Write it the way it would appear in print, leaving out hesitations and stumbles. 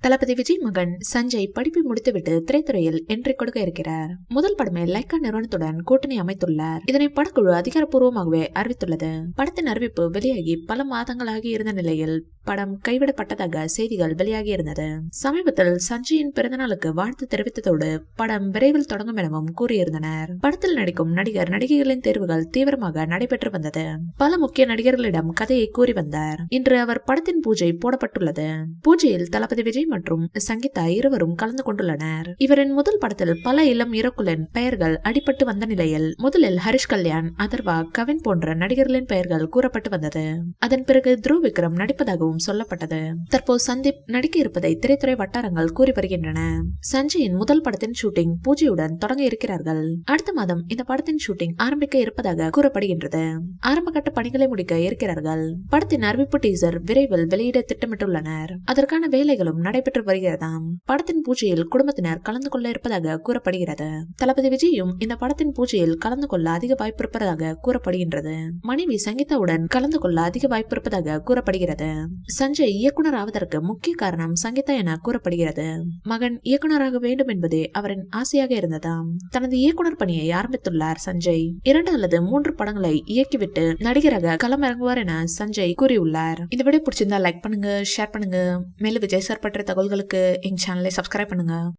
தளபதி விஜய் மகன் சஞ்சய் படிப்பை முடித்துவிட்டு திரைத்துறையில் என்ட்ரி கொடுக்க இருக்கிறார். முதல் படமே லைக்கா நிறுவனத்துடன் கூட்டணி அமைத்துள்ளார். இதனை படக்குழு அதிகாரப்பூர்வமாகவே அறிவித்துள்ளது. படத்தின் அறிவிப்பு வெளியாகி பல மாதங்களாகி இருந்த நிலையில் படம் கைவிடப்பட்டதாக செய்திகள் வெளியாகி இருந்தது. சமீபத்தில் சஞ்சயின் பிறந்தநாளுக்கு வாழ்த்து தெரிவித்ததோடு படம் விரைவில் தொடங்கும் எனவும் கூறியிருந்தனர். படத்தில் நடிக்கும் நடிகர் நடிகைகளின் தேர்வுகள் தீவிரமாக நடைபெற்று வந்தது. பல முக்கிய நடிகர்களிடம் கதையை கூறி வந்தார். இன்று அவர் படத்தின் பூஜை போடப்பட்டுள்ளது. பூஜையில் தளபதி விஜய் மற்றும் சங்கீதா இருவரும் கலந்து கொண்டுள்ளனர். இவரின் முதல் படத்தில் பல இளம் இறக்குலின் பெயர்கள் அடிபட்டு வந்த நிலையில் முதலில் ஹரிஷ் கல்யாண், அதர்வா, கவின் போன்ற நடிகர்களின் பெயர்கள் கூறப்பட்டு வந்தது. அதன் பிறகு த்ருவ் விக்ரம் நடிப்பதாகவும் சொல்லப்பட்டது. தற்போது சந்தீப் நடிக்க இருப்பதை திரைத்துறை வட்டாரங்கள் கூறி வருகின்றன. சஞ்சயின் முதல் படத்தின் ஷூட்டிங் பூஜையுடன் தொடங்க இருக்கிறார்கள். அடுத்த மாதம் இந்த படத்தின் ஷூட்டிங் ஆரம்பிக்க இருப்பதாக கூறப்படுகின்றது. ஆரம்பகட்ட பணிகளை முடிக்க இருக்கிறார்கள். படத்தின் அறிவிப்பு டீசர் விரைவில் வெளியிட திட்டமிட்டுள்ளனர். அதற்கான வேலைகளும் நடைபெற்று வருகிறதாம். படத்தின் பூஜையில் குடும்பத்தினர் கலந்து கொள்ள இருப்பதாக கூறப்படுகிறது. தளபதி விஜயும் இந்த படத்தின் பூஜையில் கலந்து கொள்ள அதிக வாய்ப்பு இருப்பதாக கூறப்படுகின்றது. மனைவி சங்கீதாவுடன் கலந்து கொள்ள அதிக வாய்ப்பு இருப்பதாக கூறப்படுகிறது. சஞ்சய் இயக்குனர் ஆவதற்கு முக்கிய காரணம் சங்கீதா என கூறப்படுகிறது. மகன் இயக்குனராக வேண்டும் என்பதே அவரின் ஆசையாக இருந்ததாம். தனது இயக்குனர் பணியை ஆரம்பித்துள்ளார் சஞ்சய். 2 அல்லது 3 படங்களை இயக்கிவிட்டு நடிகராக களமிறங்குவார் என சஞ்சய் கூறியுள்ளார். இந்த வீடியோ பிடிச்சிருந்தா லைக் பண்ணுங்க, ஷேர் பண்ணுங்க. மேலும் விஜய் சார் பற்றிய தகவல்களுக்கு எங்க சேனலை சப்ஸ்கிரைப் பண்ணுங்க.